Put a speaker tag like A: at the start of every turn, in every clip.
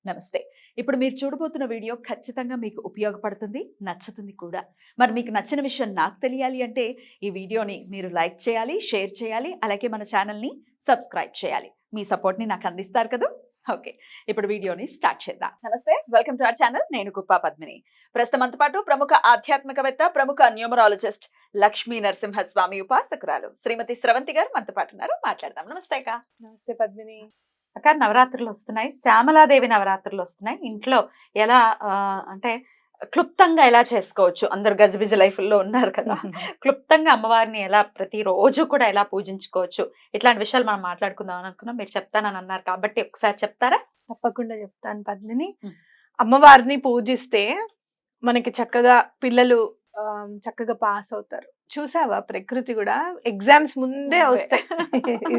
A: నమస్తే. ఇప్పుడు మీరు చూడబోతున్న వీడియో ఖచ్చితంగా మీకు ఉపయోగపడుతుంది, నచ్చుతుంది కూడా. మరి మీకు నచ్చిన విషయం నాకు తెలియాలి అంటే ఈ వీడియోని మీరు లైక్ చేయాలి, షేర్ చేయాలి, అలాగే మన ఛానల్‌ని సబ్స్క్రైబ్ చేయాలి. మీ సపోర్ట్‌ని నాకు అందిస్తారు కదూ! ఓకే. ఇప్పుడు వీడియోని స్టార్ట్ చేద్దాం. నమస్తే. Welcome to our channel. నేను కుప్పా పద్మిని. ప్రస్తుతం మనతో పాటు ప్రముఖ ఆధ్యాత్మికవేత్త, ప్రముఖ న్యూమరాలజిస్ట్ లక్ష్మీ నరసింహస్వామి ఉపాసకురాలు శ్రీమతి స్రవంతి గారు మనతో పాటు ఉన్నారు. మాట్లాడదాం. నమస్తే అక్క.
B: నమస్తే పద్మిని.
A: అక్క, నవరాత్రులు వస్తున్నాయి, శ్యామలాదేవి నవరాత్రులు వస్తున్నాయి. ఇంట్లో ఎలా అంటే క్లుప్తంగా ఎలా చేసుకోవచ్చు? అందరు గజిబిజి లైఫ్లో ఉన్నారు కదా, క్లుప్తంగా అమ్మవారిని ఎలా ప్రతిరోజు కూడా ఎలా పూజించుకోవచ్చు? ఇట్లాంటి విషయాలు మనం మాట్లాడుకుందాం అని అనుకున్నాం. మీరు చెప్తానని అన్నారు కాబట్టి ఒకసారి చెప్తారా?
B: తప్పకుండా చెప్తాను పద్మిని. అమ్మవారిని పూజిస్తే మనకి చక్కగా పిల్లలు చక్కగా పాస్ అవుతారు. చూసావా, ప్రకృతి కూడా ఎగ్జామ్స్ ముందే వస్తాయి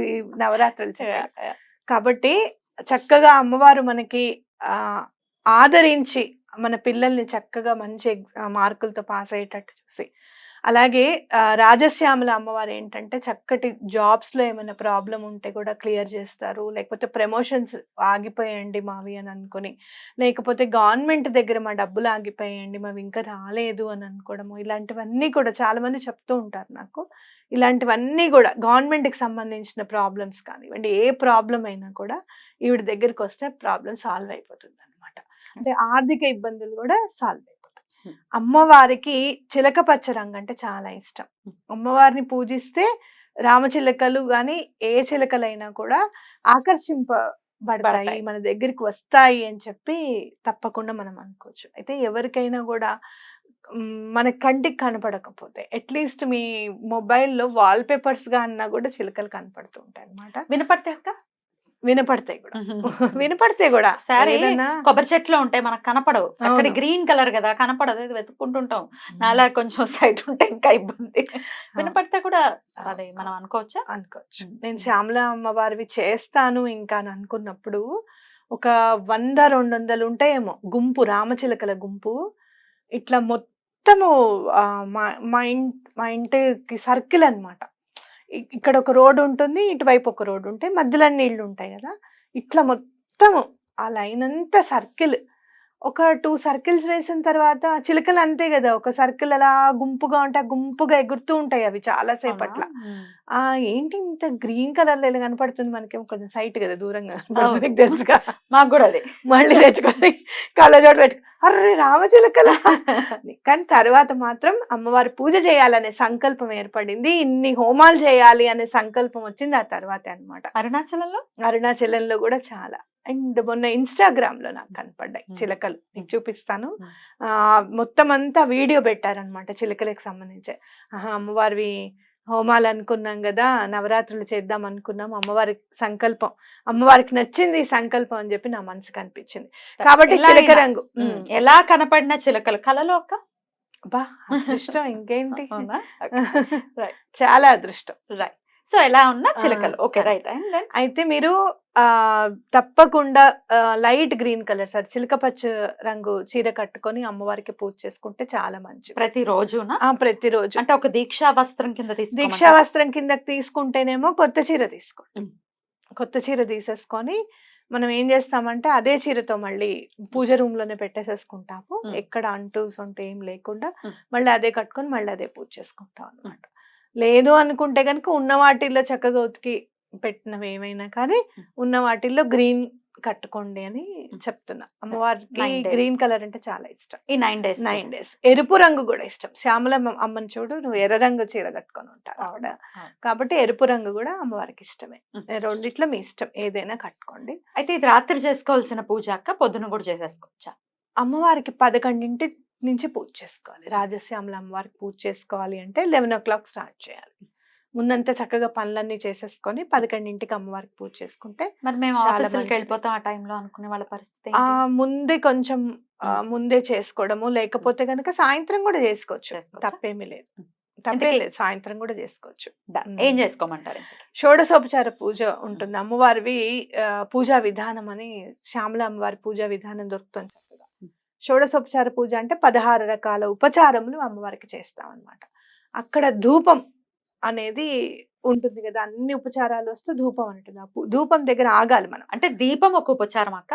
B: ఈ నవరాత్రులు. కాబట్టి చక్కగా అమ్మవారు మనకి ఆదరించి మన పిల్లల్ని చక్కగా మంచి మార్కులతో పాస్ అయ్యేటట్టు చూసి, అలాగే రాజశ్యామల అమ్మవారు ఏంటంటే చక్కటి జాబ్స్ లో ఏమైనా ప్రాబ్లం ఉంటే కూడా క్లియర్ చేస్తారు. లేకపోతే ప్రమోషన్స్ ఆగిపోయండి మావి అని అనుకుని, లేకపోతే గవర్నమెంట్ దగ్గర మా డబ్బులు ఆగిపోయండి మావి ఇంకా రాలేదు అని అనుకోవడము, ఇలాంటివన్నీ కూడా చాలా మంది చెప్తూ ఉంటారు నాకు. ఇలాంటివన్నీ కూడా గవర్నమెంట్కి సంబంధించిన ప్రాబ్లమ్స్ కానివ్వండి, ఏ ప్రాబ్లం అయినా కూడా ఈవిడ దగ్గరికి వస్తే ప్రాబ్లం సాల్వ్ అయిపోతుంది అనమాట. అంటే ఆర్థిక ఇబ్బందులు కూడా సాల్వ్ అయిపోతాయి. అమ్మవారికి చిలక పచ్చ రంగు అంటే చాలా ఇష్టం. అమ్మవారిని పూజిస్తే రామచిలకలు గాని ఏ చిలకలైనా కూడా ఆకర్షింపబడతాయి, మన దగ్గరికి వస్తాయి అని చెప్పి తప్పకుండా మనం అనుకోవచ్చు. అయితే ఎవరికైనా కూడా మన కంటికి కనపడకపోతే అట్లీస్ట్ మీ మొబైల్లో వాల్ పేపర్స్ గా అన్నా కూడా చిలకలు కనపడుతూ ఉంటాయి అనమాట.
A: వినపడతాయి అక్క?
B: వినపడతాయి కూడా. వినపడతాయి కూడా.
A: సరే, కొబ్బరి చెట్లు ఉంటాయి, మనకు కనపడవు. అక్కడ గ్రీన్ కలర్ కదా, కనపడదు, వెతుక్కుంటుంటాం. నాలా కొంచెం సైట్ ఉంటే ఇంకా ఇబ్బంది. వినపడితే కూడా అదే మనం అనుకోవచ్చా?
B: అనుకోవచ్చు. నేను శ్యామల అమ్మవారివి చేస్తాను ఇంకా అని అనుకున్నప్పుడు ఒక 100-200 ఉంటాయేమో గుంపు, రామచిలకల గుంపు. ఇట్లా మొత్తము మా ఇంటికి సర్కిల్ అన్నమాట. ఇక్కడ ఒక రోడ్డు ఉంటుంది, ఇటువైపు ఒక రోడ్డు ఉంటాయి, మధ్యలో నీళ్లు ఉంటాయి కదా. ఇట్లా మొత్తము ఆ లైన్ అంతా సర్కిల్. ఒక 2 సర్కిల్స్ వేసిన తర్వాత చిలకలు అంతే కదా, ఒక సర్కిల్ అలా గుంపుగా ఉంటే గుంపుగా ఎగురుతూ ఉంటాయి అవి చాలా సేపట్ల. ఏంటి ఇంత గ్రీన్ కలర్ లో కనపడుతుంది మనకేమో, కొంచెం సైట్ కదా, దూరంగా తెలుసుగా.
A: మాకు కూడా అదే.
B: మళ్ళీ తెచ్చుకొని కళ్ళజోడు పెట్టు, అర్రే రామచిలకల. కానీ తర్వాత మాత్రం అమ్మవారి పూజ చేయాలనే సంకల్పం ఏర్పడింది, ఇన్ని హోమాలు చేయాలి అనే సంకల్పం వచ్చింది ఆ తర్వాత అన్నమాట. అరుణాచలంలో కూడా చాలా. అండ్ మొన్న ఇన్స్టాగ్రామ్ లో నాకు కనపడ్డాయి చిలకలు, నీకు చూపిస్తాను. మొత్తం అంతా వీడియో పెట్టారనమాట చిలకలకు సంబంధించి. అమ్మవారివి హోమాలు అనుకున్నాం కదా, నవరాత్రులు చేద్దాం అనుకున్నాం, అమ్మవారి సంకల్పం, అమ్మవారికి నచ్చింది ఈ సంకల్పం అని చెప్పి నా మనసుకు అనిపించింది. కాబట్టి చిలక రంగు
A: ఎలా కనపడిన చిలకలు కలలో ఒక
B: బా అదృష్టం, ఇంకేంటి, చాలా అదృష్టం.
A: రైట్. సో ఎలా ఉన్నా చిలకలు. Okay, right.
B: అయితే మీరు తప్పకుండా లైట్ గ్రీన్ కలర్ సార్ చిలక పచ్చ రంగు చీర కట్టుకొని అమ్మవారికి పూజ చేసుకుంటే చాలా మంచిది.
A: ప్రతిరోజునా?
B: ప్రతిరోజు.
A: అంటే ఒక దీక్షా వస్త్రం కింద
B: దీక్షా వస్త్రం కిందకి తీసుకుంటేనేమో కొత్త చీర తీసుకోండి. కొత్త చీర తీసేసుకొని మనం ఏం చేస్తామంటే అదే చీరతో మళ్ళీ పూజ రూమ్ లోనే పెట్టేసేసుకుంటాము, ఎక్కడ అంటూ సొంటూ ఏం లేకుండా మళ్ళీ అదే కట్టుకొని మళ్ళీ అదే పూజ చేసుకుంటాం అనమాట. లేదు అనుకుంటే కనుక ఉన్న వాటిల్లో చక్కగా ఉతికి పెట్టినవి ఏమైనా కానీ ఉన్న వాటిల్లో గ్రీన్ కట్టుకోండి అని చెప్తున్నా. అమ్మవారికి గ్రీన్ కలర్ అంటే చాలా ఇష్టం.
A: ఈ 9
B: days. ఎరుపు రంగు కూడా ఇష్టం. శ్యామల అమ్మని చూడు, నువ్వు ఎర్ర రంగు చీర కట్టుకొని ఉంటావు ఆవిడ, కాబట్టి ఎరుపు రంగు కూడా అమ్మవారికి ఇష్టమే. రెండిట్లో మీ ఇష్టం, ఏదైనా కట్టుకోండి.
A: అయితే ఇది రాత్రి చేసుకోవాల్సిన పూజ అక్క, పొద్దున కూడా చేసేసుకోవచ్చా?
B: అమ్మవారికి 11 నుంచి పూజ చేసుకోవాలి. రాజశ్యామల అమ్మవారికి పూజ చేసుకోవాలి అంటే 11 o'clock స్టార్ట్ చేయాలి. ముందంతా చక్కగా పనులన్నీ చేసేసుకొని 11 అమ్మవారికి పూజ చేసుకుంటే.
A: మరి మేము ఆఫీసులకు వెళ్ళిపోతాం ఆ టైంలో అనుకునే వాళ్ళ పరిస్థితి?
B: ముందే కొంచెం ముందే చేసుకోవడము, లేకపోతే కనుక సాయంత్రం కూడా చేసుకోవచ్చు, తప్పేమీ లేదు. సాయంత్రం కూడా చేసుకోవచ్చు.
A: ఏం చేసుకోమంటారు?
B: షోడశోపచార పూజ ఉంటుంది అమ్మవారివి. పూజా విధానం అని శ్యామల అమ్మవారి పూజా విధానం దొరుకుతుంది చక్కగా. షోడశోపచార పూజ అంటే 16 రకాల ఉపచారములు అమ్మవారికి చేస్తాం అన్నమాట. అక్కడ ధూపం అనేది ఉంటుంది కదా, అన్ని ఉపచారాలు వస్తే ధూపం అంటుంది. ధూపం దగ్గర ఆగాలి మనం.
A: అంటే దీపం ఒక ఉపచారం అక్క?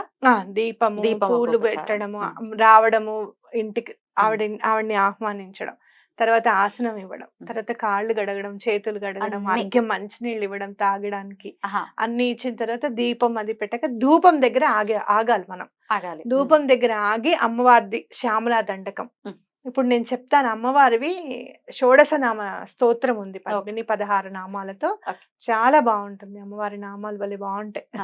B: దీపము,
A: దీపం
B: పూలు
A: ఒక్కొక్క చారం.
B: పెట్టడము, రావడము ఇంటికి, ఆవిడని ఆహ్వానించడం, తర్వాత ఆసనం ఇవ్వడం, తర్వాత కాళ్ళు గడగడం, చేతులు గడగడం,
A: అన్ని.
B: అర్ఘ్యం మంచినీళ్ళు ఇవ్వడం తాగడానికి,
A: ఆహా,
B: అన్ని ఇచ్చిన తర్వాత దీపం అది పెట్టాక ధూపం దగ్గర ఆగాలి మనం.
A: ఆగాలి.
B: ధూపం దగ్గర ఆగి అమ్మవారిది శ్యామలా దండకం.
A: ఉమ్.
B: ఇప్పుడు నేను చెప్తాను, అమ్మవారివి షోడశనామ స్తోత్రం ఉంది, 16 నామాలతో.
A: Okay.
B: చాలా బాగుంటుంది, అమ్మవారి నామాలు వల్ల బాగుంటాయి.
A: ఆ.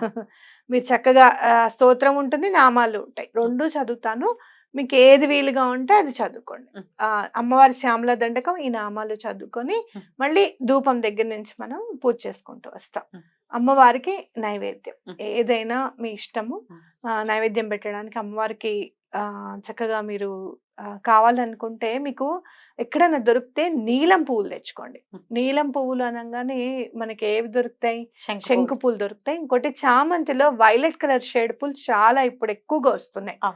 B: మీరు చక్కగా స్తోత్రం ఉంటుంది, నామాలు ఉంటాయి, రెండు చదువుతాను, మీకు ఏది వీలుగా ఉంటే అది చదువుకోండి.
A: ఉమ్.
B: అమ్మవారి శ్యామల దండకం, ఈ నామాలు చదువుకొని
A: ఉమ్.
B: మళ్ళీ ధూపం దగ్గర నుంచి మనం పూజ చేసుకుంటూ వస్తాం.
A: ఉమ్.
B: అమ్మవారికి నైవేద్యం
A: ఉమ్.
B: ఏదైనా మీ ఇష్టము.
A: ఉమ్.
B: నైవేద్యం పెట్టడానికి అమ్మవారికి చక్కగా మీరు కావాలనుకుంటే మీకు ఎక్కడైనా దొరికితే నీలం పువ్వులు తెచ్చుకోండి.
A: ఉమ్.
B: నీలం పువ్వులు అనగానే మనకి ఏవి దొరుకుతాయి?
A: శంకు
B: శంకు
A: పూలు.
B: పూలు దొరుకుతాయి. ఇంకోటి చామంతిలో వైలెట్ కలర్ షేడ్ పూలు చాలా ఇప్పుడు ఎక్కువగా వస్తున్నాయి,
A: ఆ.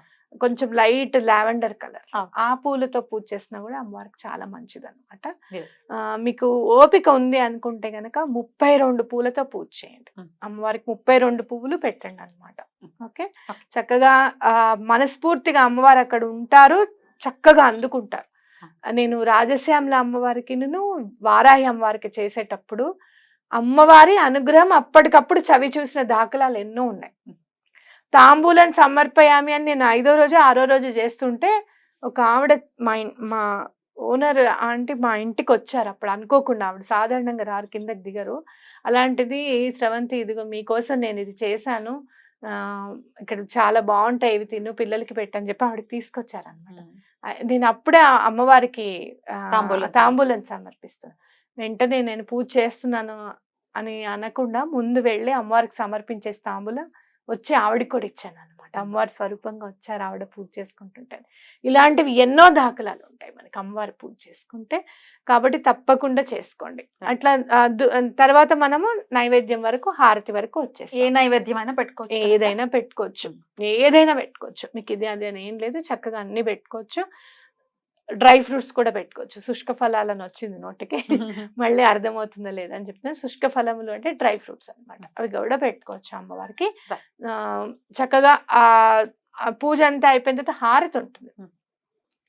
B: కొంచెం లైట్ లావెండర్ కలర్.
A: ఆ.
B: ఆ పూలతో పూజ చేసినా కూడా అమ్మవారికి చాలా మంచిది అనమాట.
A: Yeah.
B: మీకు ఓపిక ఉంది అనుకుంటే గనక 32 పూలతో పూజ చేయండి.
A: Mm.
B: అమ్మవారికి 32 పువ్వులు పెట్టండి అనమాట.
A: Mm.
B: Okay,
A: Okay.
B: చక్కగా మనస్ఫూర్తిగా అమ్మవారు అక్కడ ఉంటారు, చక్కగా అందుకుంటారు. నేను రాజశ్యామల అమ్మవారికి వారాహి అమ్మవారికి చేసేటప్పుడు అమ్మవారి అనుగ్రహం అప్పటికప్పుడు చవి చూసిన దాఖలాలు ఎన్నో ఉన్నాయి. తాంబూలం సమర్పయామి అని నేను 5వ రోజు 6వ రోజు చేస్తుంటే ఒక ఆవిడ మా ఓనర్ ఆంటీ మా ఇంటికి వచ్చారు. అప్పుడు అనుకోకుండా, ఆవిడ సాధారణంగా రారు, కిందకి దిగరు. అలాంటిది, స్రవంతి ఇదిగో మీకోసం నేను ఇది చేశాను, ఇక్కడ చాలా బాగుంటాయి, ఇవి తిను, పిల్లలకి పెట్టని చెప్పి ఆవిడకి తీసుకొచ్చారనమాట. నేను అప్పుడే అమ్మవారికి తాంబూలం సమర్పిస్తున్నాను. వెంటనే నేను పూజ చేస్తున్నాను అని అనకుండా ముందు వెళ్ళి అమ్మవారికి సమర్పించే తాంబూలం వచ్చి ఆవిడకి కూడా ఇచ్చాను అనమాట. అమ్మవారి స్వరూపంగా వచ్చారు, ఆవిడ పూజ చేసుకుంటుంటారు. ఇలాంటివి ఎన్నో దాఖలాలు ఉంటాయి మనకి అమ్మవారి పూజ చేసుకుంటే. కాబట్టి తప్పకుండా చేసుకోండి. అట్లా తర్వాత మనము నైవేద్యం వరకు, హారతి వరకు వచ్చేస్తాం.
A: ఏ నైవేద్యం అయినా పెట్టుకోవచ్చు,
B: ఏదైనా పెట్టుకోవచ్చు, ఏదైనా పెట్టుకోవచ్చు, మీకు ఇది అది అని ఏం లేదు, చక్కగా అన్ని పెట్టుకోవచ్చు. డ్రై ఫ్రూట్స్ కూడా పెట్టుకోవచ్చు. శుష్క ఫలాలని వచ్చింది నోటికి, మళ్ళీ అర్థమవుతుందో లేదని చెప్తున్నా. శుష్క ఫలములు అంటే డ్రై ఫ్రూట్స్ అనమాట, అవి కూడా పెట్టుకోవచ్చు అమ్మవారికి. చక్కగా పూజ అంతా అయిపోయిన తర్వాత హారతి ఉంటుంది.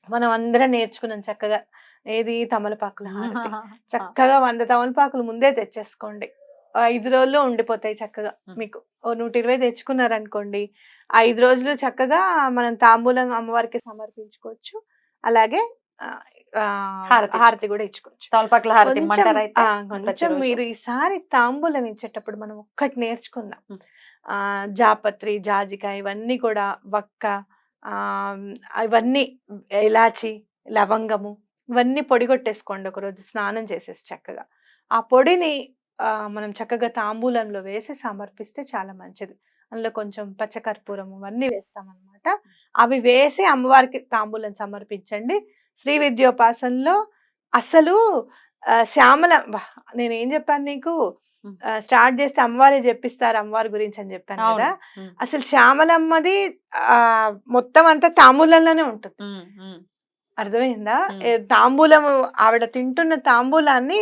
B: మనం అందరం నేర్చుకున్నాం చక్కగా, ఏది తమలపాకుల హారతి. చక్కగా 100 తమలపాకులు ముందే తెచ్చేసుకోండి, 5 రోజుల్లో ఉండిపోతాయి చక్కగా. మీకు 120 తెచ్చుకున్నారనుకోండి, 5 రోజులు చక్కగా మనం తాంబూలం అమ్మవారికి సమర్పించుకోవచ్చు. అలాగే హారతి కూడా ఇచ్చుకోవచ్చు. కొంచెం మీరు ఈసారి తాంబూలం ఇచ్చేటప్పుడు మనం ఒక్కటి నేర్చుకుందాం. జాపత్రి, జాజికాయ, ఇవన్నీ కూడా, వక్క, ఇవన్నీ, ఇలాచి, లవంగము, ఇవన్నీ పొడి కొట్టేసుకోండి. ఒకరోజు స్నానం చేసేసి చక్కగా ఆ పొడిని మనం చక్కగా తాంబూలంలో వేసి సమర్పిస్తే చాలా మంచిది. అందులో కొంచెం పచ్చకర్పూరం ఇవన్నీ వేస్తామన్నమాట. అవి వేసి అమ్మవారికి తాంబూలం సమర్పించండి. శ్రీ విద్యోపాసనలో అసలు శ్యామల, నేనేం చెప్పాను నీకు, స్టార్ట్ చేస్తే అమ్మవారే చెప్పిస్తారు అమ్మవారి గురించి అని చెప్పాను కదా. అసలు శ్యామలమ్మది మొత్తం అంతా తాంబూలంలోనే ఉంటుంది. అర్థమైందా? తాంబూలం, ఆవిడ తింటున్న తాంబూలాన్ని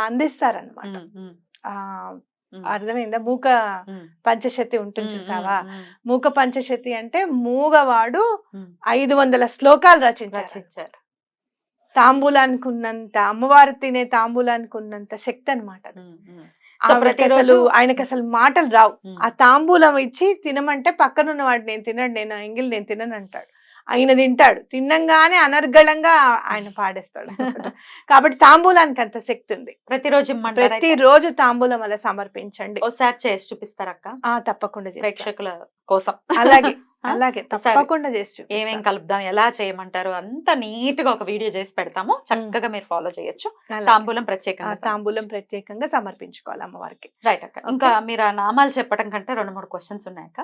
B: అందిస్తారనమాట. అర్థమైందా? మూక పంచశతి ఉంటుంది చూసావా? మూక పంచశతి అంటే మూగవాడు 500 శ్లోకాలు రచించారు. తాంబూలానికి ఉన్నంత, అమ్మవారు తినే తాంబూలానికి ఉన్నంత శక్తి అనమాట. ఆయనకి అసలు మాటలు రావు. ఆ తాంబూలం ఇచ్చి తినమంటే పక్కనున్న వాడు నేను తినడు, నేను ఎంగిల్ నేను తినను అంటాడు. ఆయన తింటాడు, తిన్నంగానే అనర్గళంగా ఆయన పాడేస్తాడు. కాబట్టి తాంబూలానికి అంత శక్తి ఉంది. ప్రతిరోజు తాంబూలం అలా సమర్పించండి.
A: ఒకసారి చేసి చూపిస్తారక్క?
B: తప్పకుండా
A: ప్రేక్షకుల కోసం.
B: అలాగే అలాగే తప్పకుండా చేసి
A: ఏమేం కలుపుదాం, ఎలా చేయమంటారు, అంత నీట్ గా ఒక వీడియో చేసి పెడతాము, చక్కగా మీరు ఫాలో చేయొచ్చు. తాంబూలం ప్రత్యేకంగా సమర్పించుకోవాలి అమ్మవారికి. రైట్ అక్క. ఇంకా మీరు ఆ నామాలు చెప్పడం కంటే 2-3 క్వశ్చన్స్ ఉన్నాయక్క.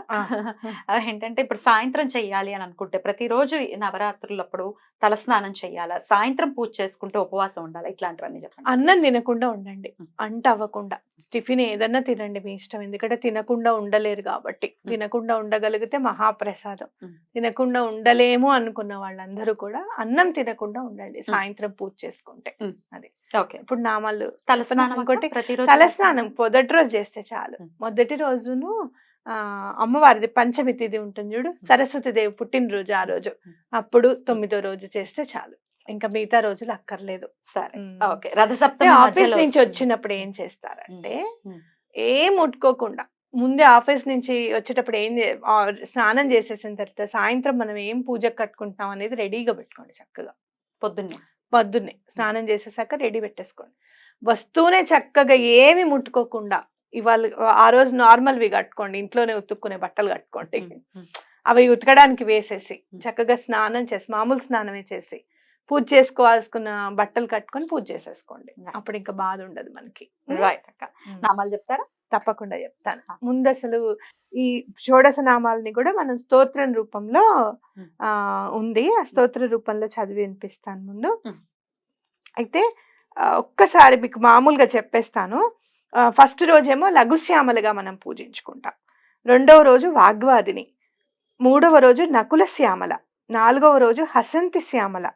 A: ఏంటంటే ఇప్పుడు సాయంత్రం చెయ్యాలి అని అనుకుంటే, ప్రతిరోజు నవరాత్రులప్పుడు తలస్నానం చెయ్యాలా, సాయంత్రం పూజ చేసుకుంటే ఉపవాసం ఉండాలి, ఇట్లాంటివన్నీ చెప్పండి.
B: అన్నం తినకుండా ఉండండి, అంట అవ్వకుండా. టిఫిన్ ఏదన్నా తినండి మీ ఇష్టం, ఎందుకంటే తినకుండా ఉండలేరు కాబట్టి. తినకుండా ఉండగలిగితే మహాప్రసాదం. తినకుండా ఉండలేము అనుకున్న వాళ్ళందరూ కూడా అన్నం తినకుండా ఉండండి సాయంత్రం పూజ చేసుకుంటే. అది ఓకే. ఇప్పుడు నామాలు తలస్నానం మొదటి రోజు చేస్తే చాలు. మొదటి రోజును అమ్మవారిది పంచమి తిథి ఉంటుంది చూడు, సరస్వతి దేవి పుట్టినరోజు ఆ రోజు, అప్పుడు 9వ రోజు చేస్తే చాలు, ఇంకా మిగతా రోజులు అక్కర్లేదు.
A: సరే,
B: ఉమ్.
A: ఓకే. రథసప్తమి
B: ఆఫీస్
A: మధ్యలో
B: నుంచి
A: వస్తుంది.
B: వచ్చినప్పుడు ఏం చేస్తారంటే
A: ఉమ్.
B: ఏం ముట్టుకోకుండా ముందే ఆఫీస్ నుంచి వచ్చేటప్పుడు స్నానం చేసేసిన తర్వాత సాయంత్రం మనం ఏం పూజకు కట్టుకుంటున్నాం అనేది రెడీగా పెట్టుకోండి చక్కగా. పొద్దున్నే స్నానం చేసేసాక రెడీ పెట్టేసుకోండి. వస్తూనే చక్కగా ఏమి ముట్టుకోకుండా, ఇవాళ ఆ రోజు నార్మల్వి కట్టుకోండి, ఇంట్లోనే ఉతుక్కునే బట్టలు కట్టుకోండి, అవి ఉతకడానికి వేసేసి చక్కగా స్నానం చేసి మామూలు స్నానమే చేసి పూజ చేసుకోవాల్సిన బట్టలు కట్టుకొని పూజ చేసేసుకోండి. అప్పుడు ఇంకా బాధ ఉండదు మనకి.
A: రైట్ అక్క. నామాలు చెప్తారా?
B: తప్పకుండా చెప్తాను. ముందు అసలు ఈ షోడశ నామాలని కూడా మనం స్తోత్రం రూపంలో ఉంది, ఆ స్తోత్ర రూపంలో చదివి వినిపిస్తాను ముందు. అయితే ఒక్కసారి మీకు మామూలుగా చెప్పేస్తాను. ఫస్ట్ రోజేమో లఘుశ్యామలుగా మనం పూజించుకుంటాం, 2వ రోజు వాగ్వాదిని, 3వ రోజు నకుల శ్యామల, 4వ రోజు హసంతి శ్యామల,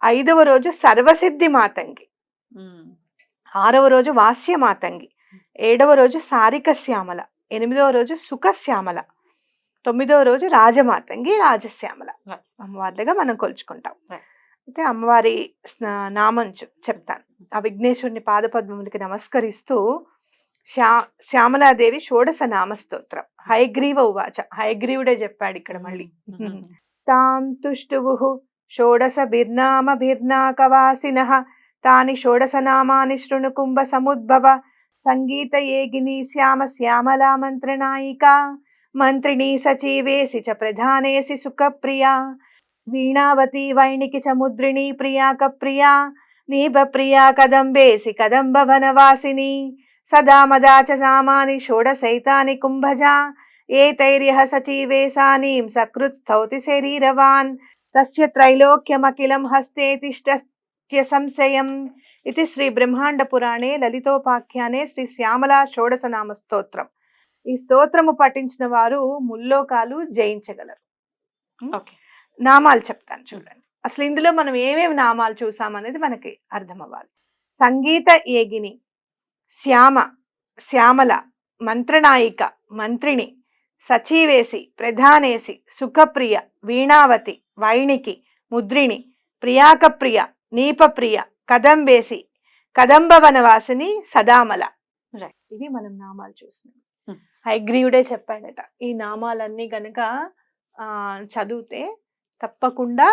B: 5వ రోజు సర్వసిద్ధి మాతంగి, 6వ రోజు వాస్య మాతంగి, 7వ రోజు సారిక శ్యామల, 8వ రోజు సుఖ శ్యామల, 9వ రోజు రాజమాతంగి రాజశ్యామల అమ్మవారిగా మనం కొలుచుకుంటాం. అయితే అమ్మవారి నామం చెప్తాను. ఆ విఘ్నేశ్వరుని పాదపద్మములకి నమస్కరిస్తూ శ్యామలాదేవి షోడశ నామస్తోత్రం. హయగ్రీవ ఉవాచ, హయగ్రీవుడే చెప్పాడు ఇక్కడ మళ్ళీ. తాం తుష్టువు షోడశ బిర్నామ బిర్నాకవాసినః తాని షోడశ నామాని శృణు కుంభ సముద్భవ సంగీత ఏగిని శ్యామ శ్యామలా మంత్రనాయికా మంత్రిణీ సచీవేసి చ ప్రధానేసి సుఖప్రియా వీణావతి వైణికి చ ముద్రిణీ ప్రియాక ప్రియా నీభ ప్రియా కదంబేసి కదంబ వనవాసిని సదా మదా చ సామాని షోడశైతాని కుంభజా ఏతైర్యః సచీవేశానీం సకృత్ స్థౌతి శరీరవాన్ తస్య త్రైలోక్యమఖిలం హస్తే తిష్టత్య సంశయం. ఇది శ్రీ బ్రహ్మాండ పురాణే లలితోపాఖ్యానే శ్రీ శ్యామలా షోడశ నామ స్తోత్రం. ఈ స్తోత్రము పఠించిన వారు ముల్లోకాలు జయించగలరు. నామాలు చెప్తాను చూడండి. అసలు ఇందులో మనం ఏమేమి నామాలు చూసామనేది మనకి అర్థం అవ్వాలి. సంగీత ఏగిని, శ్యామ శ్యామల, మంత్రనాయిక మంత్రిణి, సచీవేసి ప్రధానేసి, సుఖప్రియ, వీణావతి, వైణికి, ముద్రిణి, ప్రియాకప్రియ, నీపప్రియ, కదంబేసి, కదంబవనవాసిని, సదామల. ఇవి మనం నామాలు చూసినాం. హయగ్రీవుడే చెప్పాడట ఈ నామాలన్నీ గనక చదివితే తప్పకుండా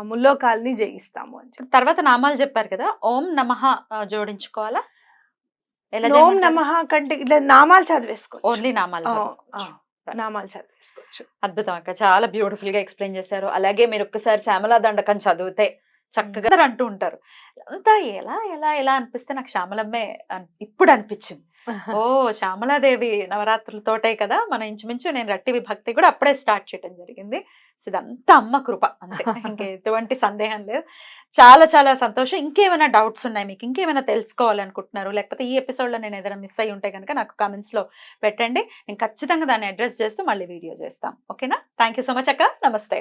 B: ముల్లోకాల్ని జయిస్తాము అని చెప్పి.
A: తర్వాత నామాలు చెప్పారు కదా, ఓం నమః జోడించుకోవాలా?
B: ఓం నమః కంటే ఇట్లా నామాలు చదివేసుకోవచ్చు.
A: ఓన్లీ నామాలు
B: చదివేసుకోవచ్చు.
A: అద్భుతం అక్క, చాలా బ్యూటిఫుల్ గా ఎక్స్ప్లెయిన్ చేశారు. అలాగే మీరు ఒక్కసారి శ్యామలా దండకం చదివితే చక్కగా అంటూ ఉంటారు. అంతా ఎలా ఎలా ఎలా అనిపిస్తే నాకు శ్యామలమ్మే ఇప్పుడు అనిపించింది. ఓ శ్యామలాదేవి నవరాత్రులతోటే కదా మనం ఇంచుమించు నేను రట్టి విభక్తి కూడా అప్పుడే స్టార్ట్ చేయడం జరిగింది. ఇదంతా అమ్మ కృప అంతే, ఇంక ఎటువంటి సందేహం లేదు. చాలా చాలా సంతోషం. ఇంకేమైనా డౌట్స్ ఉన్నాయి మీకు, ఇంకేమైనా తెలుసుకోవాలనుకుంటున్నారు, లేకపోతే ఈ ఎపిసోడ్లో నేను ఏదైనా మిస్ అయ్యి ఉంటే కనుక నాకు కామెంట్స్లో పెట్టండి, నేను ఖచ్చితంగా దాన్ని అడ్రస్ చేస్తూ మళ్ళీ వీడియో చేస్తాం. ఓకేనా? థ్యాంక్ యూ సో మచ్ అక్క. నమస్తే.